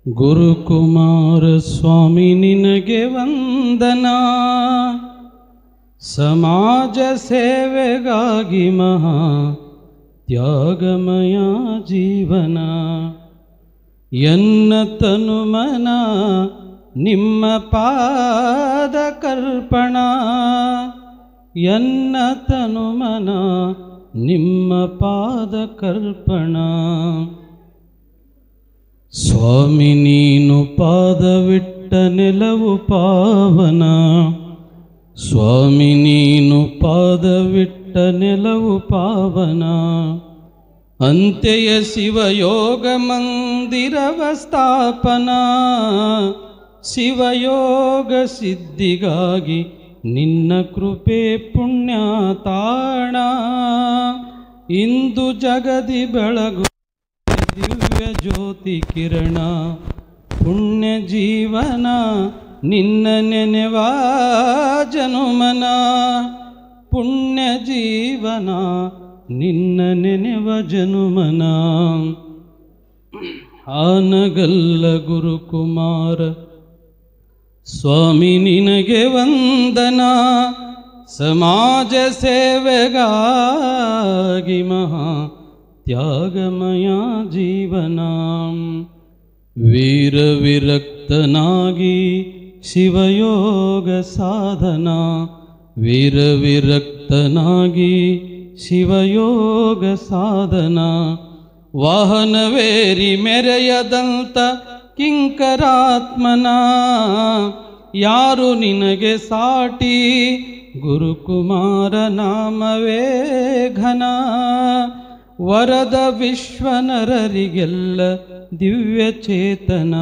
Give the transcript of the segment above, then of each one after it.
ಗುರುಕುಮಾರ ಸ್ವಾಮಿ ನಿನಗೆ ವಂದನ. ಸಮಾಜ ಸೇವೆಗಾಗಿ ಮಹಾ ತ್ಯಾಗಮಯ ಜೀವನ. ಎನ್ನ ತನುಮನ ನಿಮ್ಮ ಪಾದ ಕರ್ಪಣ. ಎನ್ನ ತನುಮನ ನಿಮ್ಮ ಪಾದ ಕರ್ಪಣ. ಸ್ವಾಮಿ ನೀನು ಪಾದವಿಟ್ಟ ನೆಲವು ಪಾವನ. ಸ್ವಾಮಿ ನೀನು ಪಾದವಿಟ್ಟ ನೆಲವು ಪಾವನ. ಅಂತೆಯ ಶಿವಯೋಗ ಮಂದಿರವ ಸ್ಥಾಪನ. ಶಿವಯೋಗ ಸಿದ್ಧಿಗಾಗಿ ನಿನ್ನ ಕೃಪೆ ಪುಣ್ಯ ತಾಣ. ಇಂದು ಜಗದಿ ಬೆಳಗು ದಿವ್ಯ ಜ್ಯೋತಿ ಕಿರಣ. ಪುಣ್ಯ ಜೀವನ ನಿನ್ನ ನೆನೆವ ಜನುಮನ. ಪುಣ್ಯ ಜೀವನ ನಿನ್ನ ನೆನೆವ ಜನುಮನ. ಆನಗಲ್ಲ ಗುರುಕುಮಾರ ಸ್ವಾಮಿ ನಿನಗೆ ವಂದನ. ಸಮಾಜ ಸೇವೆಗಾಗಿ ಮಹಾ ತ್ಯಾಗಮಯ ಜೀವನ. ವೀರ ವಿರಕ್ತನಾಗಿ ಶಿವಯೋಗ ಸಾಧನ. ವೀರ ವಿರಕ್ತನಾಗಿ ಶಿವಯೋಗ ಸಾಧನ. ವಾಹನವೇರಿ ಮೆರೆಯದಂತ ಕಿಂಕರಾತ್ಮನ. ಯಾರು ನಿನಗೆ ಸಾಟಿ ಗುರುಕುಮಾರ ನಾಮವೇ ಘನ. ವರದ ವಿಶ್ವನರರಿಗೆಲ್ಲ ದಿವ್ಯ ಚೇತನ.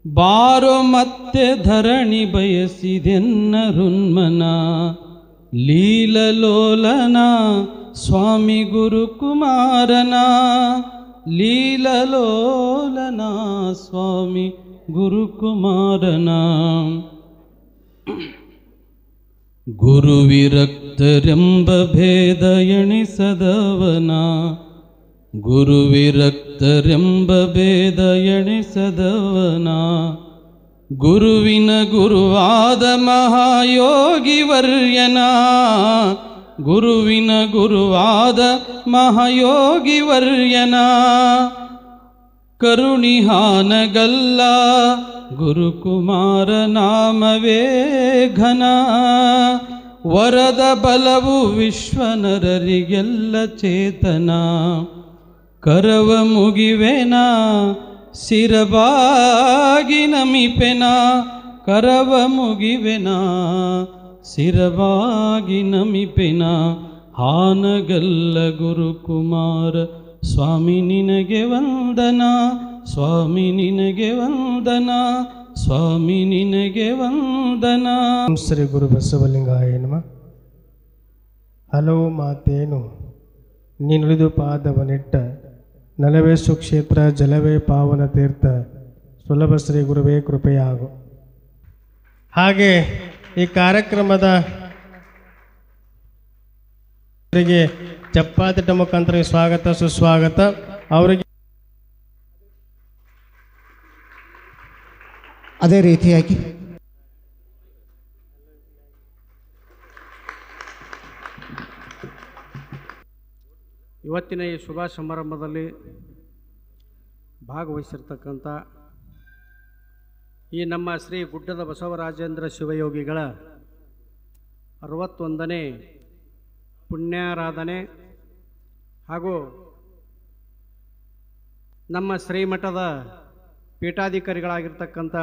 ಬಾರೋ ಮತ್ತೆ ಧರಣಿ ಬಯಸಿದೆನ್ನ ಹೃನ್ಮನ. ಲೀಲಲೋಲನ ಸ್ವಾಮಿ ಗುರುಕುಮಾರನ. ಲೀಲಲೋಲನ ಸ್ವಾಮಿ ಗುರುಕುಮಾರನ. ಗುರುವಿರಕ್ತರೆಂಬ ಭೇದ ಎಣಿಸದವನ. ಗುರುವಿರಕ್ತರೆಂಬ ಭೇದ ಎಣಿಸದವನ. ಗುರುವಿನ ಗುರುವಾದ ಮಹಾಯೋಗಿ ವರ್ಯನ. ಗುರುವಿನ ಗುರುವಾದ ಮಹಾಯೋಗಿ ವರ್ಯನ. ಕರುಣಿಹಾನಗಲ್ಲ ಗುರುಕುಮಾರ ನಾಮವೇ ಘನ. ವರದ ಬಲವು ವಿಶ್ವನರರಿಗೆಲ್ಲ ಚೇತನ. ಕರವ ಮುಗಿವೆನ ಶಿರಬಾಗಿ ನಮಿಪೆನ. ಕರವ ಮುಗಿವೆನ ಶಿರಬಾಗಿ ನಮಿಪೆನ. ಹಾನಗಲ್ಲ ಗುರುಕುಮಾರ ಸ್ವಾಮಿ ನಿನಗೆ ವಂದನ. ಸ್ವಾಮಿ ನಿನಗೆ ವಂದನ. ಸ್ವಾಮಿ ನಿನಗೆ ವಂದನ. ಶ್ರೀ ಗುರು ಬಸವಲಿಂಗಾಯ ನಮಃ. ಹಲವು ಮಾತೇನು ನೀನುಳಿದು ಪಾದವನಿಟ್ಟ. ನಲವೇ ಸುಕ್ಷೇತ್ರ ಜಲವೇ ಪಾವನ ತೀರ್ಥ. ಸುಲಭ ಶ್ರೀ ಗುರುವೇ ಕೃಪೆಯಾಗು. ಹಾಗೆ ಈ ಕಾರ್ಯಕ್ರಮದ ಚಪ್ಪಾತಿಟ ಮುಖಾಂತರ ಸ್ವಾಗತ ಸುಸ್ವಾಗತ. ಅವರಿಗೆ ಅದೇ ರೀತಿಯಾಗಿ ಇವತ್ತಿನ ಈ ಶುಭ ಸಮಾರಂಭದಲ್ಲಿ ಭಾಗವಹಿಸಿರ್ತಕ್ಕಂಥ ಈ ನಮ್ಮ ಶ್ರೀ ಗುಡ್ಡದ ಬಸವರಾಜೇಂದ್ರ ಶಿವಯೋಗಿಗಳ 61ನೇ ಪುಣ್ಯಾರಾಧನೆ ಹಾಗೂ ನಮ್ಮ ಶ್ರೀಮಠದ ಪೀಠಾಧಿಕಾರಿಗಳಾಗಿರ್ತಕ್ಕಂಥ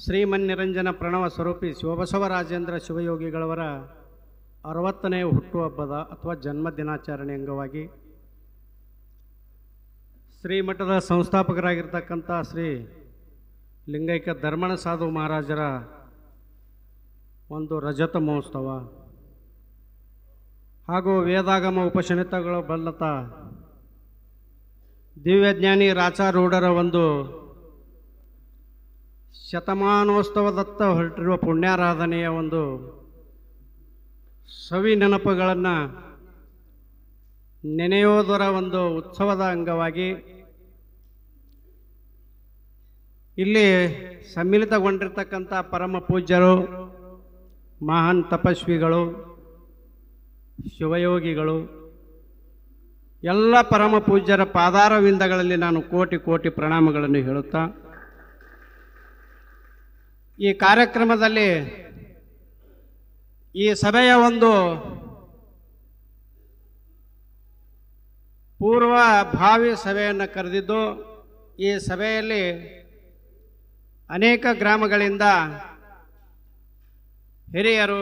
ಶ್ರೀಮನ್ನಿರಂಜನ ಪ್ರಣವ ಸ್ವರೂಪಿ ಶಿವಬಸವರಾಜೇಂದ್ರ ಶಿವಯೋಗಿಗಳವರ 60ನೇ ಹುಟ್ಟುಹಬ್ಬದ ಅಥವಾ ಜನ್ಮ ದಿನಾಚರಣೆ ಅಂಗವಾಗಿ ಶ್ರೀಮಠದ ಸಂಸ್ಥಾಪಕರಾಗಿರ್ತಕ್ಕಂಥ ಶ್ರೀ ಲಿಂಗೈಕ್ಯ ಧರ್ಮಣ ಸಾಧು ಮಹಾರಾಜರ ಒಂದು ರಜತ ಮಹೋತ್ಸವ ಹಾಗೂ ವೇದಾಗಮ ಉಪಶನಿತಗಳು ಬಲ್ಲತ ದಿವ್ಯಜ್ಞಾನಿ ರಾಚಾರೂಢರ ಒಂದು ಶತಮಾನೋತ್ಸವದತ್ತ ಹೊರಟಿರುವ ಪುಣ್ಯಾರಾಧನೆಯ ಒಂದು ಸವಿ ನೆನಪುಗಳನ್ನು ನೆನೆಯೋದರ ಒಂದು ಉತ್ಸವದ ಅಂಗವಾಗಿ ಇಲ್ಲಿ ಸಮ್ಮಿಲಿತಗೊಂಡಿರ್ತಕ್ಕಂಥ ಪರಮ ಪೂಜ್ಯರು, ಮಹಾನ್ ತಪಸ್ವಿಗಳು, ಶಿವಯೋಗಿಗಳು, ಎಲ್ಲ ಪರಮ ಪೂಜ್ಯರ ಪಾದಾರವಿಂದಗಳಲ್ಲಿ ನಾನು ಕೋಟಿ ಕೋಟಿ ಪ್ರಣಾಮಗಳನ್ನು ಹೇಳುತ್ತಾ, ಈ ಕಾರ್ಯಕ್ರಮದಲ್ಲಿ ಈ ಸಭೆಯ ಒಂದು ಪೂರ್ವಭಾವಿ ಸಭೆಯನ್ನು ಕರೆದಿದ್ದು, ಈ ಸಭೆಯಲ್ಲಿ ಅನೇಕ ಗ್ರಾಮಗಳಿಂದ ಹಿರಿಯರು,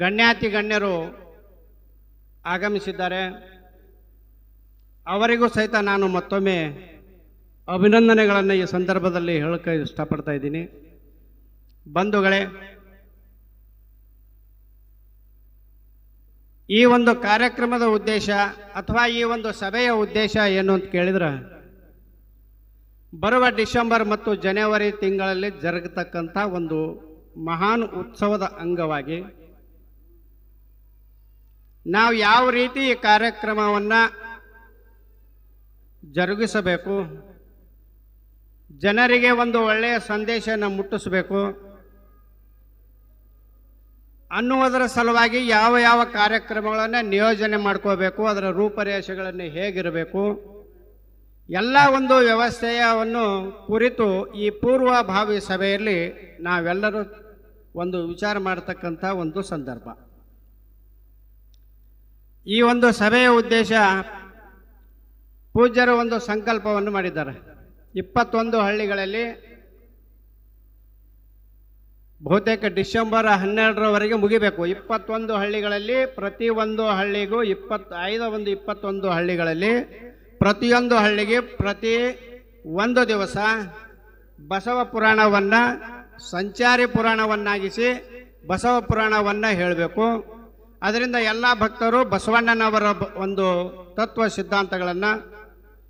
ಗಣ್ಯಾತಿ ಗಣ್ಯರು ಆಗಮಿಸಿದ್ದಾರೆ. ಅವರಿಗೂ ಸಹಿತ ನಾನು ಮತ್ತೊಮ್ಮೆ ಅಭಿನಂದನೆಗಳನ್ನು ಈ ಸಂದರ್ಭದಲ್ಲಿ ಹೇಳಕ್ಕೆ ಇಷ್ಟಪಡ್ತಾ ಇದ್ದೀನಿ. ಬಂಧುಗಳೇ, ಈ ಒಂದು ಕಾರ್ಯಕ್ರಮದ ಉದ್ದೇಶ ಅಥವಾ ಈ ಒಂದು ಸಭೆಯ ಉದ್ದೇಶ ಏನು ಅಂತ ಕೇಳಿದ್ರೆ, ಬರುವ ಡಿಸೆಂಬರ್ ಮತ್ತು ಜನವರಿ ತಿಂಗಳಲ್ಲಿ ಜರುಗತಕ್ಕಂಥ ಒಂದು ಮಹಾನ್ ಉತ್ಸವದ ಅಂಗವಾಗಿ ನಾವು ಯಾವ ರೀತಿ ಈ ಕಾರ್ಯಕ್ರಮವನ್ನು ಜರುಗಿಸಬೇಕು, ಜನರಿಗೆ ಒಂದು ಒಳ್ಳೆಯ ಸಂದೇಶವನ್ನು ಮುಟ್ಟಿಸಬೇಕು ಅನ್ನುವುದರ ಸಲುವಾಗಿ ಯಾವ ಯಾವ ಕಾರ್ಯಕ್ರಮಗಳನ್ನು ನಿಯೋಜನೆ ಮಾಡ್ಕೋಬೇಕು, ಅದರ ರೂಪರೇಷೆಗಳನ್ನು ಹೇಗಿರಬೇಕು, ಎಲ್ಲ ಒಂದು ವ್ಯವಸ್ಥೆಯನ್ನು ಕುರಿತು ಈ ಪೂರ್ವಭಾವಿ ಸಭೆಯಲ್ಲಿ ನಾವೆಲ್ಲರೂ ಒಂದು ವಿಚಾರ ಮಾಡತಕ್ಕಂಥ ಒಂದು ಸಂದರ್ಭ. ಈ ಒಂದು ಸಭೆಯ ಉದ್ದೇಶ, ಪೂಜ್ಯರು ಒಂದು ಸಂಕಲ್ಪವನ್ನು ಮಾಡಿದ್ದಾರೆ. 21 ಹಳ್ಳಿಗಳಲ್ಲಿ ಬಹುತೇಕ ಡಿಸೆಂಬರ್ 12ರವರೆಗೆ ಮುಗಿಬೇಕು. 21 ಹಳ್ಳಿಗಳಲ್ಲಿ ಪ್ರತಿಯೊಂದು ಹಳ್ಳಿಗೂ 21 ಹಳ್ಳಿಗಳಲ್ಲಿ ಪ್ರತಿಯೊಂದು ಹಳ್ಳಿಗೆ ಪ್ರತಿ ಒಂದು ದಿವಸ ಬಸವ ಪುರಾಣವನ್ನು ಸಂಚಾರಿ ಪುರಾಣವನ್ನಾಗಿಸಿ ಬಸವ ಪುರಾಣವನ್ನು ಹೇಳಬೇಕು. ಅದರಿಂದ ಎಲ್ಲ ಭಕ್ತರು ಬಸವಣ್ಣನವರ ಒಂದು ತತ್ವ ಸಿದ್ಧಾಂತಗಳನ್ನು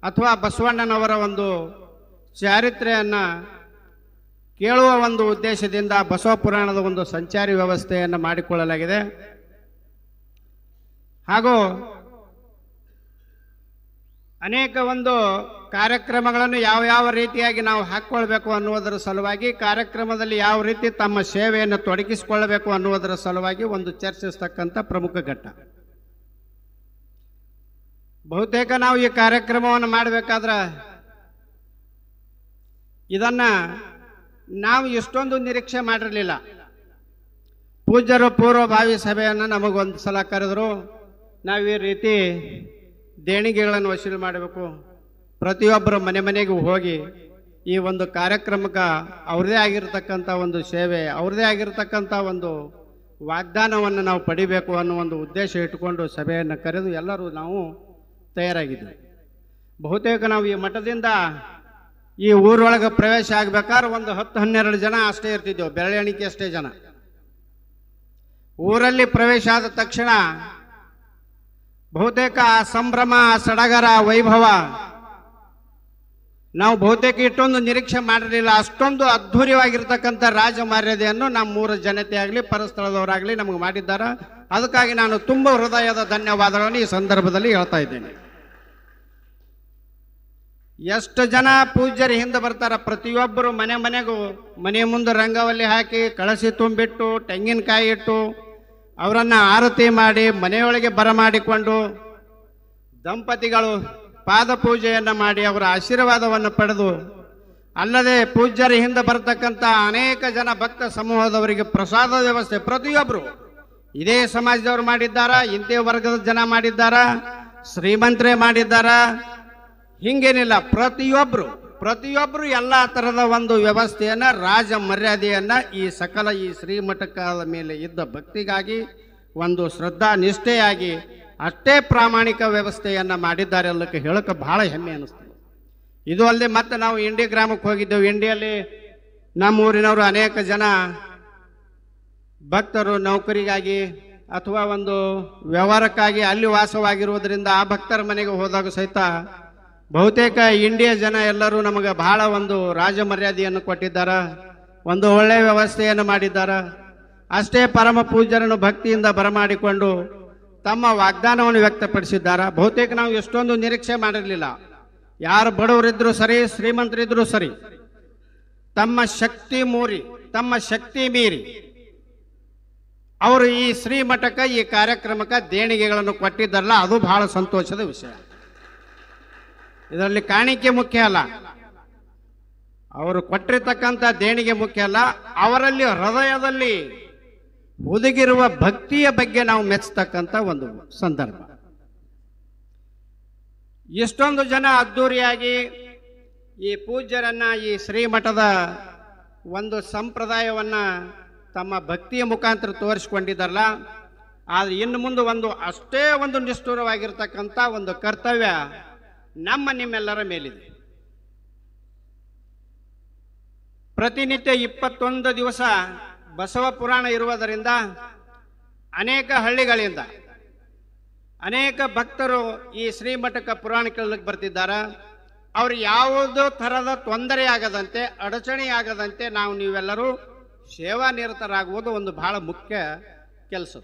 ಅಥವಾ ಬಸವಣ್ಣನವರ ಒಂದು ಚಾರಿತ್ರೆಯನ್ನು ಕೇಳುವ ಒಂದು ಉದ್ದೇಶದಿಂದ ಬಸವ ಪುರಾಣದ ಒಂದು ಸಂಚಾರಿ ವ್ಯವಸ್ಥೆಯನ್ನು ಮಾಡಿಕೊಳ್ಳಲಾಗಿದೆ. ಹಾಗೂ ಅನೇಕ ಒಂದು ಕಾರ್ಯಕ್ರಮಗಳನ್ನು ಯಾವ ರೀತಿಯಾಗಿ ನಾವು ಹಾಕ್ಕೊಳ್ಬೇಕು ಅನ್ನುವುದರ ಸಲುವಾಗಿ, ಕಾರ್ಯಕ್ರಮದಲ್ಲಿ ಯಾವ ರೀತಿ ತಮ್ಮ ಸೇವೆಯನ್ನು ತೊಡಗಿಸಿಕೊಳ್ಳಬೇಕು ಅನ್ನುವುದರ ಸಲುವಾಗಿ ಒಂದು ಚರ್ಚಿಸ್ತಕ್ಕಂಥ ಪ್ರಮುಖ ಘಟ್ಟ. ಬಹುತೇಕ ನಾವು ಈ ಕಾರ್ಯಕ್ರಮವನ್ನು ಮಾಡಬೇಕಾದ್ರೆ ಇದನ್ನು ನಾವು ಇಷ್ಟೊಂದು ನಿರೀಕ್ಷೆ ಮಾಡಿರಲಿಲ್ಲ. ಪೂಜ್ಯರು ಪೂರ್ವಭಾವಿ ಸಭೆಯನ್ನು ನಮಗೊಂದು ಸಲ ಕರೆದರು. ನಾವು ಈ ರೀತಿ ದೇಣಿಗೆಗಳನ್ನು ವಸೂಲಿ ಮಾಡಬೇಕು, ಪ್ರತಿಯೊಬ್ಬರ ಮನೆಗೂ ಹೋಗಿ ಈ ಒಂದು ಕಾರ್ಯಕ್ರಮಕ್ಕೆ ಅವ್ರದೇ ಆಗಿರತಕ್ಕಂಥ ಒಂದು ಸೇವೆ, ಅವ್ರದೇ ಆಗಿರತಕ್ಕಂಥ ಒಂದು ವಾಗ್ದಾನವನ್ನು ನಾವು ಪಡಿಬೇಕು ಅನ್ನೋ ಒಂದು ಉದ್ದೇಶ ಇಟ್ಟುಕೊಂಡು ಸಭೆಯನ್ನು ಕರೆದು ಎಲ್ಲರೂ ನಾವು ತಯಾರಾಗಿದ್ವಿ. ಬಹುತೇಕ ನಾವು ಈ ಮಠದಿಂದ ಈ ಊರೊಳಗೆ ಪ್ರವೇಶ ಆಗಬೇಕಾದ್ರೆ ಒಂದು 10-12 ಜನ ಅಷ್ಟೇ ಇರ್ತಿದ್ದೆವು, ಬೆರಳೆಣಿಕೆ ಅಷ್ಟೇ ಜನ. ಊರಲ್ಲಿ ಪ್ರವೇಶ ಆದ ತಕ್ಷಣ ಬಹುತೇಕ ಆ ಸಂಭ್ರಮ, ಸಡಗರ, ವೈಭವ ನಾವು ಬಹುತೇಕ ಇಷ್ಟೊಂದು ನಿರೀಕ್ಷೆ ಮಾಡಿರಲಿಲ್ಲ. ಅಷ್ಟೊಂದು ಅದ್ಧೂರಿಯಾಗಿರ್ತಕ್ಕಂಥ ರಾಜ ಮರ್ಯಾದೆಯನ್ನು ನಮ್ಮ ಊರ ಜನತೆ ಆಗಲಿ ಪರಸ್ಥಳದವರಾಗಲಿ ನಮಗೆ ಮಾಡಿದ್ದಾರೆ. ಅದಕ್ಕಾಗಿ ನಾನು ತುಂಬ ಹೃದಯದ ಧನ್ಯವಾದಗಳನ್ನು ಈ ಸಂದರ್ಭದಲ್ಲಿ ಹೇಳ್ತಾ ಇದ್ದೇನೆ. ಎಷ್ಟು ಜನ ಪೂಜ್ಯರು ಹಿಂದೆ ಬರ್ತಾರೆ, ಪ್ರತಿಯೊಬ್ಬರು ಮನೆಗೂ ಮನೆ ಮುಂದೆ ರಂಗವಲ್ಲಿ ಹಾಕಿ ಕಳಸಿ ತುಂಬಿಟ್ಟು ತೆಂಗಿನಕಾಯಿ ಇಟ್ಟು ಅವರನ್ನು ಆರತಿ ಮಾಡಿ ಮನೆಯೊಳಗೆ ಬರಮಾಡಿಕೊಂಡು ದಂಪತಿಗಳು ಪಾದ ಪೂಜೆಯನ್ನು ಮಾಡಿ ಅವರ ಆಶೀರ್ವಾದವನ್ನು ಪಡೆದು, ಅಲ್ಲದೆ ಪೂಜ್ಯರ ಹಿಂದೆ ಬರ್ತಕ್ಕಂಥ ಅನೇಕ ಜನ ಭಕ್ತ ಸಮೂಹದವರಿಗೆ ಪ್ರಸಾದ ವ್ಯವಸ್ಥೆ ಪ್ರತಿಯೊಬ್ಬರು ಇದೇ ಸಮಾಜದವರು ಮಾಡಿದ್ದಾರ, ಇಂಥ ವರ್ಗದ ಜನ ಮಾಡಿದ್ದಾರ, ಶ್ರೀಮಂತರೇ ಮಾಡಿದ್ದಾರ, ಹಿಂಗೇನಿಲ್ಲ. ಪ್ರತಿಯೊಬ್ಬರು ಎಲ್ಲ ಥರದ ಒಂದು ವ್ಯವಸ್ಥೆಯನ್ನು, ರಾಜ ಮರ್ಯಾದೆಯನ್ನು ಈ ಶ್ರೀಮಠದ ಮೇಲೆ ಇದ್ದ ಭಕ್ತಿಗಾಗಿ ಒಂದು ಶ್ರದ್ಧಾ ನಿಷ್ಠೆಯಾಗಿ ಅಷ್ಟೇ ಪ್ರಾಮಾಣಿಕ ವ್ಯವಸ್ಥೆಯನ್ನು ಮಾಡಿದ್ದಾರೆ ಅನ್ನೋಕ್ಕೆ ಹೇಳೋಕ್ಕೆ ಬಹಳ ಹೆಮ್ಮೆ ಅನ್ನಿಸ್ತದೆ. ಇದು ಅಲ್ಲದೆ ಮತ್ತೆ ನಾವು ಇಂಡಿ ಗ್ರಾಮಕ್ಕೆ ಹೋಗಿದ್ದೆವು. ಇಂಡಿಯಲ್ಲಿ ನಮ್ಮ ಊರಿನವರು ಅನೇಕ ಜನ ಭಕ್ತರು ನೌಕರಿಗಾಗಿ ಅಥವಾ ಒಂದು ವ್ಯವಹಾರಕ್ಕಾಗಿ ಅಲ್ಲಿ ವಾಸವಾಗಿರುವುದರಿಂದ ಆ ಭಕ್ತರ ಮನೆಗೆ ಹೋದಾಗ ಸಹಿತ ಬಹುತೇಕ ಇಂಡಿಯಾ ಜನ ಎಲ್ಲರೂ ನಮಗೆ ಬಹಳ ಒಂದು ರಾಜ ಮರ್ಯಾದೆಯನ್ನು ಕೊಟ್ಟಿದ್ದಾರೆ, ಒಂದು ಒಳ್ಳೆಯ ವ್ಯವಸ್ಥೆಯನ್ನು ಮಾಡಿದ್ದಾರೆ. ಅಷ್ಟೇ ಪರಮ ಪೂಜ್ಯರನ್ನು ಭಕ್ತಿಯಿಂದ ಬರಮಾಡಿಕೊಂಡು ತಮ್ಮ ವಾಗ್ದಾನವನ್ನು ವ್ಯಕ್ತಪಡಿಸಿದ್ದಾರೆ. ಬಹುತೇಕ ನಾವು ಎಷ್ಟೊಂದು ನಿರೀಕ್ಷೆ ಮಾಡಿರಲಿಲ್ಲ. ಯಾರು ಬಡವರಿದ್ರೂ ಸರಿ, ಶ್ರೀಮಂತರಿದ್ರೂ ಸರಿ, ತಮ್ಮ ಶಕ್ತಿ ಮೀರಿ ಅವರು ಈ ಶ್ರೀಮಠಕ್ಕೆ ಈ ಕಾರ್ಯಕ್ರಮಕ್ಕೆ ದೇಣಿಗೆಗಳನ್ನು ಕೊಟ್ಟಿದ್ದಾರಲ್ಲ, ಅದು ಬಹಳ ಸಂತೋಷದ ವಿಷಯ. ಇದರಲ್ಲಿ ಕಾಣಿಕೆ ಮುಖ್ಯ ಅಲ್ಲ, ಅವರು ಕೊಟ್ಟಿರ್ತಕ್ಕಂಥ ದೇಣಿಗೆ ಮುಖ್ಯ ಅಲ್ಲ, ಅವರಲ್ಲಿ ಹೃದಯದಲ್ಲಿ ಹುದುಗಿರುವ ಭಕ್ತಿಯ ಬಗ್ಗೆ ನಾವು ಮೆಚ್ಚತಕ್ಕಂಥ ಒಂದು ಸಂದರ್ಭ. ಎಷ್ಟೊಂದು ಜನ ಅದ್ದೂರಿಯಾಗಿ ಈ ಪೂಜ್ಯರನ್ನ, ಈ ಶ್ರೀಮಠದ ಒಂದು ಸಂಪ್ರದಾಯವನ್ನ ತಮ್ಮ ಭಕ್ತಿಯ ಮುಖಾಂತರ ತೋರಿಸ್ಕೊಂಡಿದ್ದಾರಲ್ಲ, ಆದರೆ ಇನ್ನು ಮುಂದೆ ಅಷ್ಟೇ ಒಂದು ನಿಷ್ಠುರವಾಗಿರ್ತಕ್ಕಂಥ ಒಂದು ಕರ್ತವ್ಯ ನಿಮ್ಮೆಲ್ಲರ ಮೇಲಿದೆ. ಪ್ರತಿನಿತ್ಯ 21 ದಿವಸ ಬಸವ ಪುರಾಣ ಇರುವುದರಿಂದ ಅನೇಕ ಹಳ್ಳಿಗಳಿಂದ ಅನೇಕ ಭಕ್ತರು ಈ ಶ್ರೀಮಠಕ್ಕೆ ಪುರಾಣ ಕೇಳಲಿಕ್ಕೆ ಬರ್ತಿದ್ದಾರೆ. ಅವ್ರು ಯಾವುದೋ ಥರದ ತೊಂದರೆ ಆಗದಂತೆ, ಅಡಚಣೆ ಆಗದಂತೆ ನೀವೆಲ್ಲರೂ ಸೇವಾ ನಿರತರಾಗುವುದು ಒಂದು ಬಹಳ ಮುಖ್ಯ ಕೆಲಸ.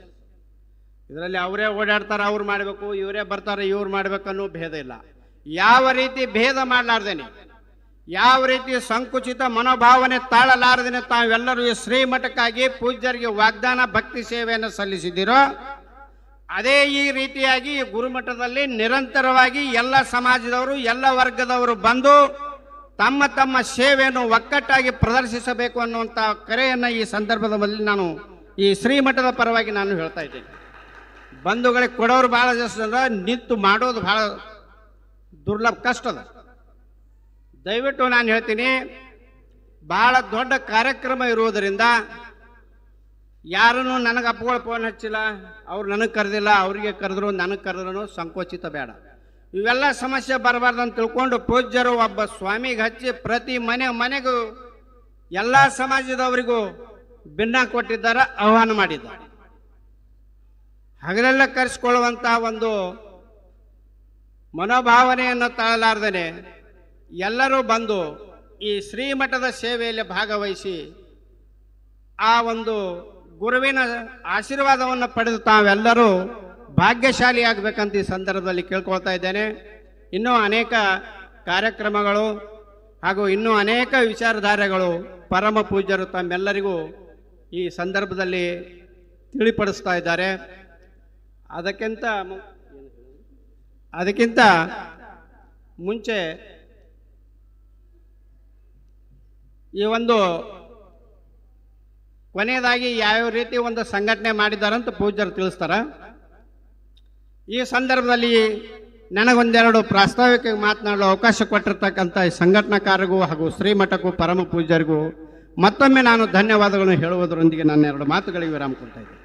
ಇದರಲ್ಲಿ ಅವರೇ ಓಡಾಡ್ತಾರೆ, ಅವ್ರು ಮಾಡಬೇಕು, ಇವರೇ ಬರ್ತಾರೆ, ಇವ್ರು ಮಾಡಬೇಕು ಅನ್ನೋ ಭೇದ ಇಲ್ಲ. ಯಾವ ರೀತಿ ಭೇದ ಮಾಡಲಾರ್ದೇನೆ, ಯಾವ ರೀತಿ ಸಂಕುಚಿತ ಮನೋಭಾವನೆ ತಾಳಲಾರದೇನೆ ತಾವೆಲ್ಲರೂ ಈ ಶ್ರೀಮಠಕ್ಕಾಗಿ ಪೂಜ್ಯರಿಗೆ ವಾಗ್ದಾನ ಭಕ್ತಿ ಸೇವೆಯನ್ನು ಸಲ್ಲಿಸಿದ್ದೀರೋ, ಅದೇ ಈ ರೀತಿಯಾಗಿ ಈ ಗುರುಮಠದಲ್ಲಿ ನಿರಂತರವಾಗಿ ಎಲ್ಲ ಸಮಾಜದವರು, ಎಲ್ಲ ವರ್ಗದವರು ಬಂದು ತಮ್ಮ ತಮ್ಮ ಸೇವೆಯನ್ನು ಒಕ್ಕಟ್ಟಾಗಿ ಪ್ರದರ್ಶಿಸಬೇಕು ಅನ್ನುವಂಥ ಕರೆಯನ್ನು ಈ ಸಂದರ್ಭದಲ್ಲಿ ನಾನು ಈ ಶ್ರೀಮಠದ ಪರವಾಗಿ ನಾನು ಹೇಳ್ತಾ ಇದ್ದೇನೆ. ಬಂಧುಗಳಿಗೆ ಕೊಡೋರು ಭಾಳ ಜಾಸ್ತಿ ಅಂದ್ರೆ ನಿಂತು ಮಾಡೋದು ಭಾಳ ದುರ್ಲಭ, ಕಷ್ಟದ. ದಯವಿಟ್ಟು ನಾನು ಹೇಳ್ತೀನಿ, ಭಾಳ ದೊಡ್ಡ ಕಾರ್ಯಕ್ರಮ ಇರುವುದರಿಂದ ಯಾರನ್ನು ನನಗೆ ಅಪ್ಪಗಳು ಫೋನ್ ಹಚ್ಚಿಲ್ಲ, ಅವ್ರು ನನಗೆ ಕರೆದಿಲ್ಲ, ಅವರಿಗೆ ಕರೆದ್ರು ನನಗೆ ಕರೆದ್ರು ಸಂಕೋಚಿತ ಬೇಡ. ಇವೆಲ್ಲ ಸಮಸ್ಯೆ ಬರಬಾರ್ದು ಅಂತ ತಿಳ್ಕೊಂಡು ಪೂಜ್ಯರು ಒಬ್ಬ ಸ್ವಾಮಿಗೆ ಹಚ್ಚಿ ಪ್ರತಿ ಮನೆಗೂ ಎಲ್ಲ ಸಮಾಜದವರಿಗೂ ಭಿನ್ನ ಕೊಟ್ಟಿದ್ದಾರೆ, ಆಹ್ವಾನ ಮಾಡಿದ್ದಾರೆ. ಹಗಲೆಲ್ಲ ಕರೆಸಿಕೊಳ್ಳುವಂಥ ಒಂದು ಮನೋಭಾವನೆಯನ್ನು ತಾಳಲಾರ್ದೇನೆ ಎಲ್ಲರೂ ಬಂದು ಈ ಶ್ರೀಮಠದ ಸೇವೆಯಲ್ಲಿ ಭಾಗವಹಿಸಿ ಆ ಒಂದು ಗುರುವಿನ ಆಶೀರ್ವಾದವನ್ನು ಪಡೆದು ತಾವೆಲ್ಲರೂ ಭಾಗ್ಯಶಾಲಿ ಆಗಬೇಕಂತ ಈ ಸಂದರ್ಭದಲ್ಲಿ ಕೇಳ್ಕೊಳ್ತಾ ಇದ್ದೇನೆ. ಇನ್ನೂ ಅನೇಕ ಕಾರ್ಯಕ್ರಮಗಳು ಹಾಗೂ ಇನ್ನೂ ಅನೇಕ ವಿಚಾರಧಾರೆಗಳು ಪರಮ ಪೂಜ್ಯರು ತಮ್ಮೆಲ್ಲರಿಗೂ ಈ ಸಂದರ್ಭದಲ್ಲಿ ತಿಳಿಪಡಿಸ್ತಾ ಇದ್ದಾರೆ. ಅದಕ್ಕಿಂತ ಮುಂಚೆ ಈ ಒಂದು ಕೊನೆಯದಾಗಿ ಯಾವ ರೀತಿ ಒಂದು ಸಂಘಟನೆ ಮಾಡಿದ್ದಾರಂತ ಪೂಜ್ಯರು ತಿಳಿಸ್ತಾರ. ಈ ಸಂದರ್ಭದಲ್ಲಿ ನನಗೊಂದೆರಡು ಪ್ರಾಸ್ತಾವಿಕ ಮಾತನಾಡಲು ಅವಕಾಶ ಕೊಟ್ಟಿರ್ತಕ್ಕಂಥ ಸಂಘಟನಾಕಾರರಿಗೂ ಹಾಗೂ ಶ್ರೀಮಠಕ್ಕೂ ಪರಮ ಪೂಜ್ಯರಿಗೂ ಮತ್ತೊಮ್ಮೆ ನಾನು ಧನ್ಯವಾದಗಳನ್ನು ಹೇಳುವುದರೊಂದಿಗೆ ನನ್ನ ಎರಡು ಮಾತುಗಳಿಗೆ ವಿರಾಮ ಕೊಡ್ತಾ ಇದ್ದೇನೆ.